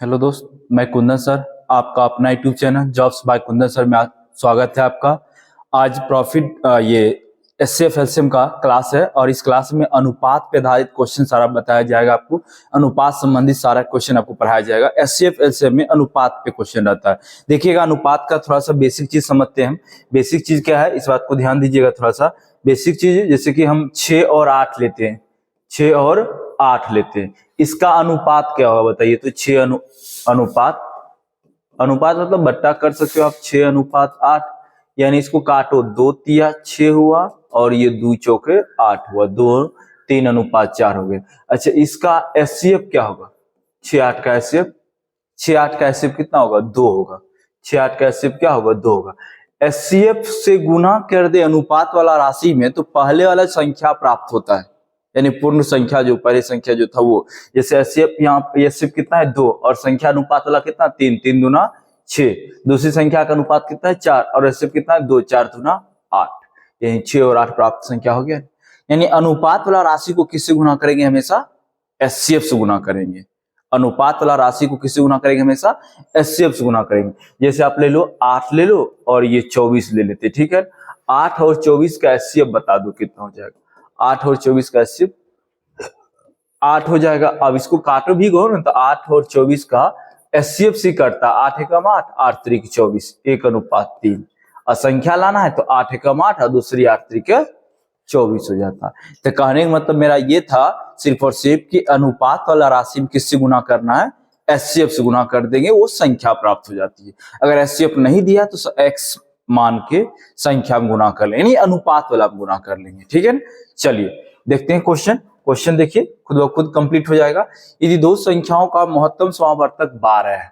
Hello दोस्त, मैं Kundan sir, आपका अपना YouTube channel jobs by Kundan sir में स्वागत है आपका। आज प्रॉफिट ये एचसीएफ एलसीएम का क्लास है और इस क्लास में अनुपात पे आधारित क्वेश्चन सारा बताया जाएगा आपको। अनुपात संबंधित सारा क्वेश्चन आपको पढ़ाया जाएगा। एचसीएफ एलसीएम में अनुपात पे क्वेश्चन रहता है। देखिएगा, अनुपात का थोड़ा सा बेसिक चीज समझते हैं हम। बेसिक चीज क्या है, इस बात को ध्यान दीजिएगा थोड़ा सा। बेसिक चीज जैसे कि हम 6 और 8 लेते हैं, 6 और 8 लेते हैं, इसका अनुपात क्या होगा बताइए। तो 6 अनुपात अनुपात मतलब बट्टा कर सकते हो आप, 6:8, यानी इसको काटो, 2 तिया 6 हुआ और ये 2 चौके 8 हुआ, 2 3:4 हो गए। अच्छा, इसका एचसीएफ क्या होगा? 6-8 का एचसीएफ, 6-8 का एचसीएफ कितना होगा? 2 होगा। 6-8 का एचसीएफ क्या होगा? 2 होगा। एचसीएफ से गुना कर दे अनुपात वाला राशि में तो पहले वाला संख्या प्राप्त होता है, यानी पूर्ण संख्या जो पहले संख्या जो था वो। जैसे एचसीएफ यहाँ पे एचसीएफ कितना है? 2, और संख्या अनुपात वाला कितना? 3, 3 दूना 6। दूसरी संख्या का अनुपात कितना है? 4, और एचसीएफ कितना है? 2, 4 दूना 8। यानी 6 और 8 प्राप्त संख्या हो गया। यानी अनुपात वाला राशि को किससे गुना करेंगे? हमेशा एचसीएफ से गुना करेंगे। अनुपात वाला राशि को किससे गुना करेंगे? हमेशा एचसीएफ से गुना करेंगे। जैसे आप ले लो 8 ले लो और ये 24 ले लेते, ठीक है। 8 और 24 का एचसीएफ बता दो कितना हो जाएगा। 8 और 24 का एचसीएफ 8 हो जाएगा। अब इसको काटो भी गो ना, तो 8 और 24 का एचसीएफ से करता 8 एकम 8, 8 त्रिक 24, 1:3। और संख्या लाना है तो 8 एकम 8 और दूसरी 8 त्रिक 24 हो जाता। तो कहने का मतलब मेरा ये था सिर्फ और सिर्फ कि अनुपात वाला राशि में किससे गुना करना है? एचसीएफ से गुना कर देंगे, वो संख्या प्राप्त हो जाती है। अगर एचसीएफ नहीं दिया तो एक्स मान के संख्या में गुना कर लेंगे, यानी अनुपात वाला गुना कर लेंगे, ठीक है ना। चलिए देखते हैं क्वेश्चन देखिए, खुद ब खुद कंप्लीट हो जाएगा। यदि दो संख्याओं का महत्तम समावर्तक 12 है,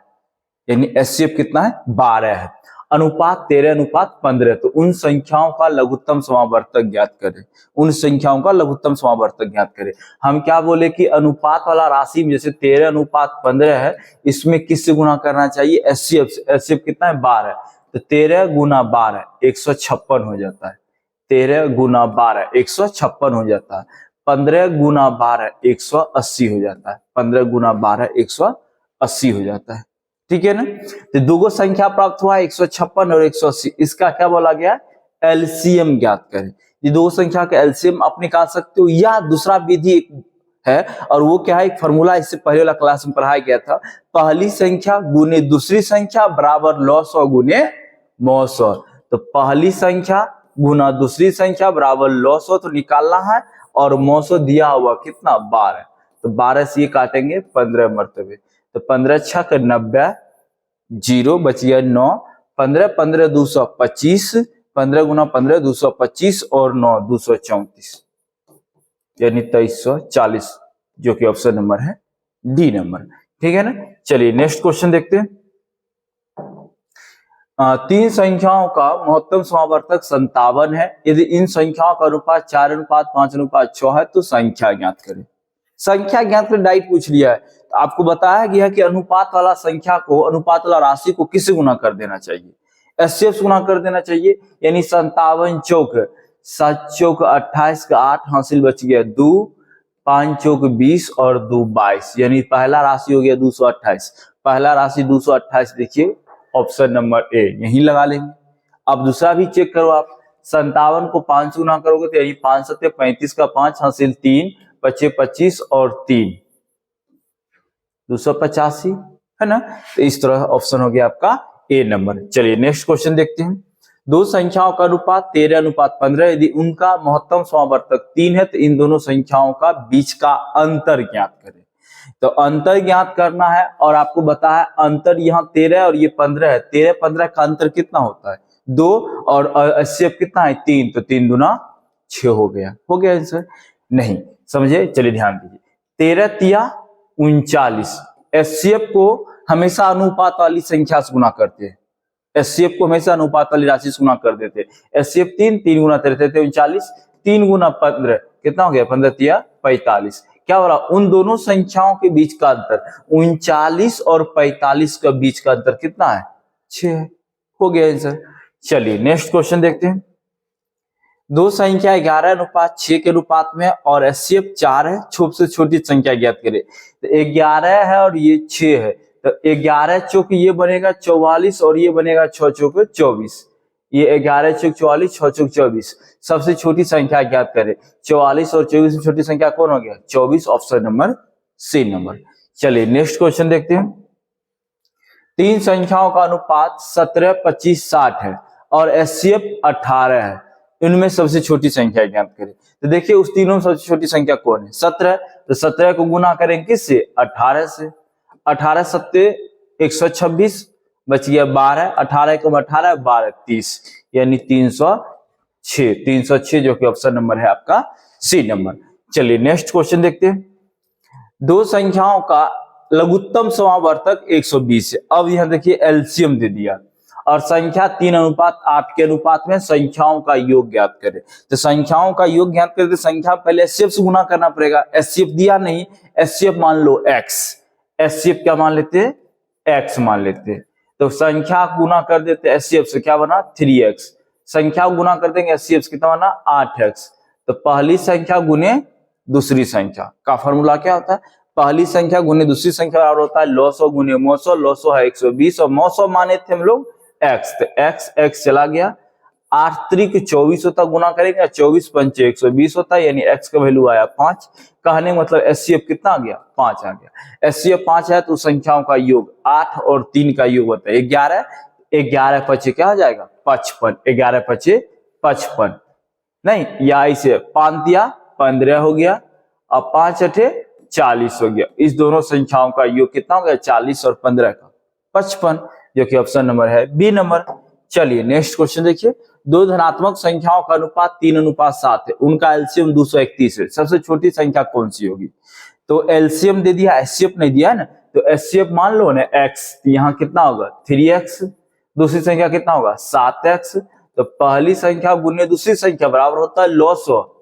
यानी एचसीएफ कितना है? 12 है, अनुपात 13:15, तो उन संख्याओं का लघुत्तम समावर्तक ज्ञात करें। उन संख्याओं का लघुत्तम समावर्तक ज्ञात करें। हम क्या बोले कि अनुपात वाला राशि में जैसे 13:15 है, इसमें किससे गुना करना चाहिए? एचसीएफ से। एचसीएफ कितना है? 12। तो 13 गुना 12 156 हो जाता है। 13 गुना 12 156 हो जाता है। 15 गुना 12 180 हो जाता है। 15 गुना 12 180 हो जाता है, ठीक है ना। तो दो संख्या प्राप्त हुआ 156 और 180, इसका क्या बोला गया? एलसीएम ज्ञात करें। ये दो संख्या का एलसीएम आप निकाल सकते हो, या दूसरा विधि है, और वो क्या है? एक फॉर्मूला इससे पहले वाला क्लास में पढ़ाया गया था। पहली संख्या गुने दूसरी संख्या बराबर 900 गुने 900। तो पहली संख्या गुना दूसरी संख्या बराबर 900 तो निकालना है, और 900 दिया हुआ कितना? 12। तो 12 से ये काटेंगे 15 मरतबे, तो 15 छक 90, 0 बच गया 9। 15 15 225, 15 गुना 15 225 और 9 234, यानी 2340, जो कि ऑप्शन नंबर है डी नंबर, ठीक है ना। चलिए नेक्स्ट क्वेश्चन देखते हैं। तीन संख्याओं का महत्तम समावर्तक 57 है। यदि इन संख्याओं का अनुपात 4:5:6 है तो संख्या ज्ञात करें। संख्या ज्ञात कर डाइट पूछ लिया है, तो आपको बताया गया कि अनुपात वाला संख्या को, अनुपात वाला राशि को किससे गुना कर देना चाहिए? एचसीएफ से गुना कर देना चाहिए। यानी 57 चौक 7 चौक 28 का 8 हासिल बच गया 2, 5 चौक 20 और 2 22, यानी पहला राशि हो गया 228। पहला राशि 228 देखिए ऑप्शन नंबर ए, यही लगा लेंगे। अब दूसरा भी चेक करो आप। 57 को 5 से गुना करोगे तो यही 5 7 35 का 5 हासिल 3, बचे 25 और 3 285 है ना। तो इस तरह ऑप्शन हो गया आपका ए नंबर। चलिए नेक्स्ट क्वेश्चन देखते हैं। दो संख्याओं का अनुपात 13:15, यदि उनका महत्तम समावर्तक 3 है तो इन दोनों संख्याओं का बीच का अंतर ज्ञात करें। तो अंतर ज्ञात करना है, और आपको बताया अंतर यहाँ 13 और ये 15 है। 13-15 का अंतर कितना होता है? 2, और एचसीएफ कितना है? 3, तो 3 दूना 6 हो गया आंसर। नहीं समझे? चलिए ध्यान दीजिए। 13 तिया 39, एचसीएफ को हमेशा अनुपात वाली संख्या से गुना करते हैं। एचसीएफ को हमेशा अनुपात वाली राशि से गुना कर देते हैं। एचसीएफ 3, 3 गुना 13 39, 3 गुना 15 कितना हो गया? 15 तिया 45। क्या हो रहा? उन दोनों संख्याओं के बीच का अंतर 39 और 45 का बीच का अंतर कितना है? 6 हो गया आंसर। चलिए नेक्स्ट क्वेश्चन देखते हैं। दो संख्या 11:6 के अनुपात में और एचसीएफ 4 है, छोटी से छोटी संख्या ज्ञात करें। तो 11 है और ये 6 है, तो 11 चौक ये बनेगा 44 और ये बनेगा 6 चौक 24। ये 11 चौक 44, 6 चौक 24। सबसे छोटी संख्या ज्ञात करें। 44 और 24 से छोटी संख्या कौन हो गया? 24। Option number C number. चलिए नेक्स्ट क्वेश्चन देखते हैं। तीन संख्याओं का अनुपात 17, 25, 60 है और एचसीएफ 18 है। इनमें सबसे छोटी संख्या ज्ञात करें। तो देखिए उस तीनों में सबसे छोटी संख्या कौन है? 17। तो 17 को गुना करें किससे? 18 से। 18 सत्ते 126, बच गया 12। 18 को 18, 12 30, यानी 306। 306 जो कि ऑप्शन नंबर है आपका सी नंबर। चलिए नेक्स्ट क्वेश्चन देखते हैं। दो संख्याओं का लघुत्तम समावर्तक 120 है। अब यहां देखिए एलसीएम दे दिया और संख्या 3:8 के अनुपात में संख्याओं का योग ज्ञात करें। तो संख्याओं का योग ज्ञात करते संख्या पहले एचसीएफ से गुना करना पड़ेगा। एचसीएफ दिया नहीं, एचसीएफ मान लो x। एचसीएफ क्या मान लेते हैं? x मान लेते हैं। तो संख्या गुना कर देते एचसीएफ से, क्या बना? 3x। संख्या गुना कर देंगे एचसीएफ से, कितना बना? 8x। तो पहली संख्या गुने दूसरी संख्या का फॉर्मूला क्या होता है? पहली संख्या गुने दूसरी संख्या बराबर होता है लॉसो गुने मोसो। लॉसो है 120 और मोसो माने थे हम लोग x। तो x चला गया। 8 त्रिक 24 होता, गुना करेंगे 24 पंचे 120 होता है, यानी x का वैल्यू आया 5। कहने मतलब एचसीएफ कितना आ गया? 5 आ गया। एचसीएफ 5 है तो संख्याओं का योग 8 और 3 का योग होता है 11। 11 पचे क्या हो जाएगा? 55। 11 पचे 55 नहीं, या इसे 5 दिया 15 हो गया और 5 अठे 40 हो गया। इस दोनों संख्याओं का योग कितना हो गया? 40 और 15 का 55, जो कि ऑप्शन नंबर है बी नंबर। चलिए नेक्स्ट क्वेश्चन देखिए। दो धनात्मक संख्याओं का अनुपात 3:7 है। उनका एलसीएम 231 है। सबसे छोटी संख्या कौन सी होगी? तो एलसीएम दे दिया, एचसीएफ नहीं दिया है ना। तो एचसीएफ मान लो ना x, यहाँ कितना होगा? 3x। दूसरी संख्या कितना होगा? 7x। तो पहली संख्या गुने दूसरी संख्या बराबर होता है लॉसो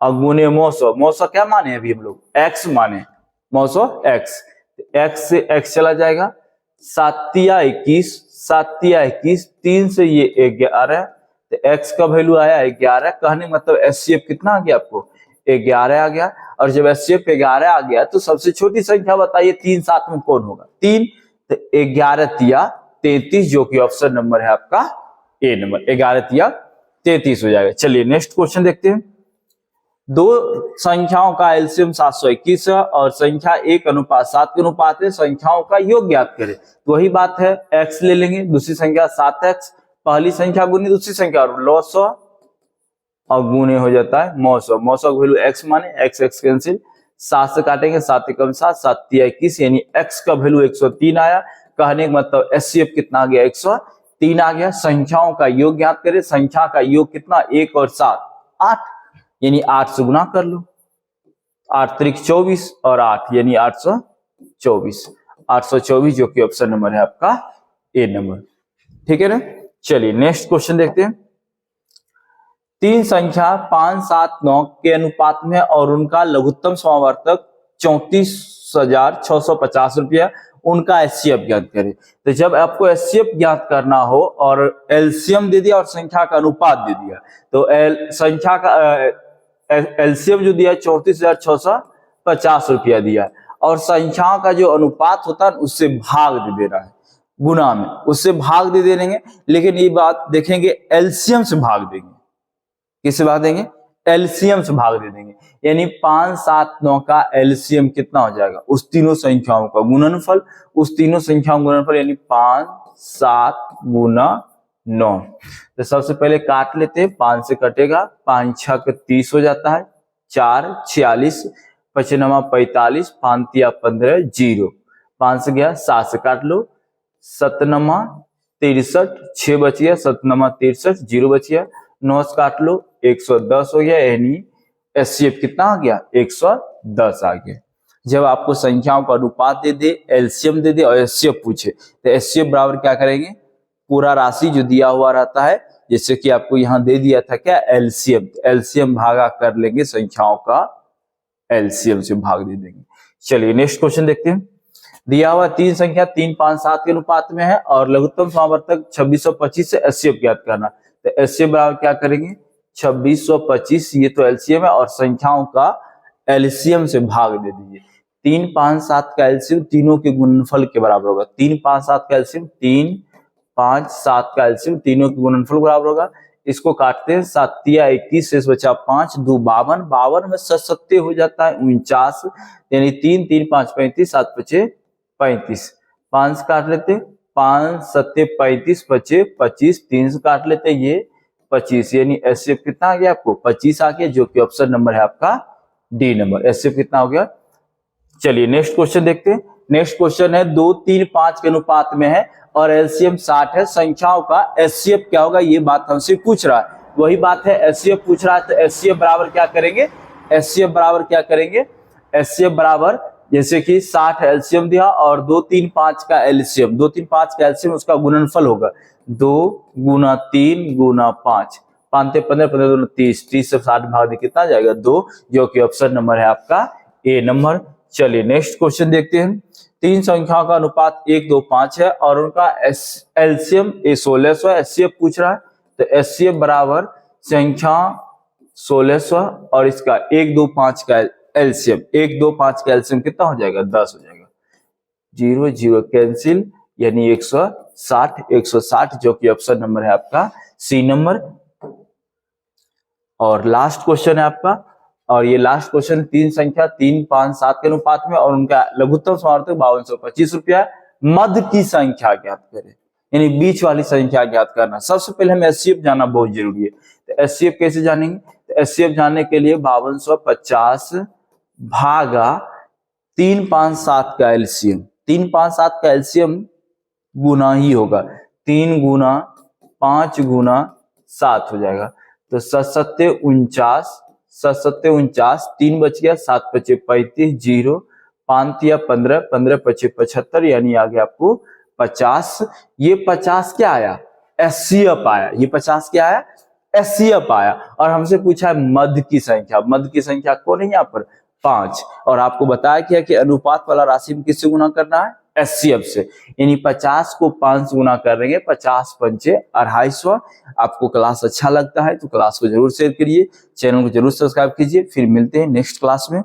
और गुने मोसो। मोसो क्या माने अभी हम लोग? x माने, मोसो x। x से x चला जाएगा। 7 या 21, 7 या 21, 3 से ये 11। तो x का वैल्यू आया 11। कहने मतलब एचसीएफ कितना आ गया आपको? 11 आ गया। और जब एचसीएफ 11 आ गया तो सबसे छोटी संख्या बताइए 3 7 में कौन होगा? 3। तो 11 तिया 33, जो कि ऑप्शन नंबर है आपका ए नंबर। 11 तिया 33 हो जाएगा। चलिए नेक्स्ट क्वेश्चन देखते हैं। दो संख्याओं का एलसीएम 721 है और संख्या 1:7 के अनुपात में संख्याओं का योग ज्ञात करें। तो वही बात है, x ले लेंगे, दूसरी संख्या 7x। पहली संख्या गुनी दूसरी संख्या और लॉसो और गुने हो जाता है मोसो। मोसो का वैल्यू x माने, x x कैंसिल। 7 से काटेंगे 7 एकम 7, 7 तिया 21, यानी x का वैल्यू 103 आया। कहने का मतलब एचसीएफ कितना आ गया? 103 आ गया। संख्याओं का योग ज्ञात करें। संख्या का योग कितना? 1 और 7 8, यानी 8 से गुना कर लो। 8 त्रिक 24 और 8, यानी 824। 824 जो कि ऑप्शन नंबर है आपका ए नंबर। ठीक है ना। चलिए नेक्स्ट क्वेश्चन देखते हैं। तीन संख्या 5 7 9 के अनुपात में और उनका लघुत्तम समावर्तक 34,650 रुपया। उनका एचसीएफ ज्ञात करें। तो जब आपको एचसीएफ ज्ञात करना हो और एलसीएम दे दिया और संख्या का अनुपात दे दिया, तो संख्या का एलसीएम जो दिया 34,650 रुपया दिया और संख्याओं का जो अनुपात होता है उससे भाग दे दे रहा है, गुना में उससे भाग दे देंगे। लेकिन ये बात देखेंगे एलसीएम से भाग देंगे। किससे भाग देंगे? एलसीएम से भाग दे देंगे। यानी 5 7 9 का एलसीएम कितना हो जाएगा? उस तीनों संख्याओं का गुणनफल। उस तीनों संख्याओं का गुणनफल यानी 5 7 गुना 9। तो सबसे पहले काट लेते हैं। 5 से कटेगा, 5 6 का 30 हो जाता है, 4 46, 5 9 45, 5 3 15 0। 5 से गया, 7 से काट लो, 7 9 63, 6 बच गया, 7 9 63, 0 बच गया। 9 से काट लो, 110 हो गया, यानी एचसीएफ कितना आ गया? 110 आ गया। जब आपको संख्याओं का अनुपात दे दे, एलसीएम दे दे और एचसीएफ पूछे, तो एचसीएफ बराबर क्या करेंगे? पूरा राशि जो दिया हुआ रहता है, जैसे कि आपको यहाँ दे दिया था क्या? एलसीएम। एलसीएम भागा कर लेंगे, संख्याओं का एलसीएम से भाग दे देंगे। चलिए नेक्स्ट क्वेश्चन देखते हैं। दिया हुआ तीन संख्या 3 5 7 के अनुपात में है और लघुत्तम समावर्तक 2625 से एचसीएफ ज्ञात करना। तो एचसीएफ बराबर क्या करेंगे? 2625, ये तो एलसीएम है और संख्याओं का एलसीएम से भाग दे दीजिए। 3, 5, 7 का एलसीएम तीनों के गुणनफल के बराबर होगा। 3, 5, 7 का एलसीएम 3, 5, 7 का एलसीएम तीनों के गुणनफल बराबर होगा। इसको काटते हैं, 7 तिया 21, शेष बचा 5, 2 52, 52 में 7 सत्ते हो जाता है 49, यानी 3, 3, 5 35, 7 बचे 35, 5 काट लेते, 5 सत्ते 35 बचे 25, 3 से काट लेते ये 25, यानी एचसीएफ कितना आ गया आपको 25 आ गया, जो कि ऑप्शन नंबर है आपका डी नंबर। एचसीएफ कितना हो गया। चलिए नेक्स्ट क्वेश्चन देखते हैं। नेक्स्ट क्वेश्चन है 2, 3, 5 के अनुपात में है और एलसीएम 60 है, संख्याओं का एचसीएफ क्या होगा, ये बात हमसे पूछ रहा है। वही बात है, एचसीएफ पूछ रहा है तो एचसीएफ बराबर क्या करेंगे, एचसीएफ बराबर क्या करेंगे, एचसीएफ बराबर जैसे कि 60 एलसीएम दिया और 2, 3, 5 का एलसीएम, 2, 3, 5 का एलसीएम उसका गुणनफल होगा 2 गुना 3 गुना 5, 5 ते 15, 15 दूनी 30, 30 से 60 भाग दे कितना जाएगा 2, जो कि ऑप्शन नंबर है आपका ए नंबर। चलिए नेक्स्ट क्वेश्चन देखते हैं। 3 संख्याओं का अनुपात 1, 2, 5 है और उनका एलसीएम 1600 एचसीएफ पूछ रहा है, तो एचसीएफ बराबर संख्या 1600 और इसका 1, 2, 5 का एलसीएम, 1, 2, 5 का एलसीएम कितना हो जाएगा 10 हो जाएगा, 0 0 कैंसिल, यानी 160, 160 जो कि ऑप्शन नंबर है आपका सी नंबर। और लास्ट क्वेश्चन है आपका, और ये लास्ट क्वेश्चन 3 संख्या 3, 5, 7 के अनुपात में और उनका लघुत्तम समावर्तक 5225 रुपया, मध्य की संख्या ज्ञात करें, यानी बीच वाली संख्या ज्ञात करना। सबसे पहले हमें एचसीएफ जानना बहुत जरूरी है, तो एचसीएफ कैसे जानेंगे, तो एचसीएफ जानने के लिए 5250 भागा 3, 5, 7 का एलसीएम, 3, 5, 7 का एलसीएम गुना ही होगा, 3 गुना 5 गुना 7 हो जाएगा, तो 7 49, 7 3 बच गया, 7 बचे 35, 0 5 तिया 15, 15 बचे 75, यानी आ गया आपको 50। ये 50 क्या आया, एचसीएफ आया, ये 50 क्या आया, एचसीएफ आया। और हमसे पूछा है मध्य की संख्या, मध्य की संख्या कौन है यहाँ पर 5, और आपको बताया क्या कि अनुपात वाला राशि में किससे गुना करना है, एचसीएफ से, यानी 50 को 5 से गुना करेंगे, 50 पंचे 250। आपको क्लास अच्छा लगता है तो क्लास को जरूर शेयर करिए, चैनल को जरूर सब्सक्राइब कीजिए। फिर मिलते हैं नेक्स्ट क्लास में।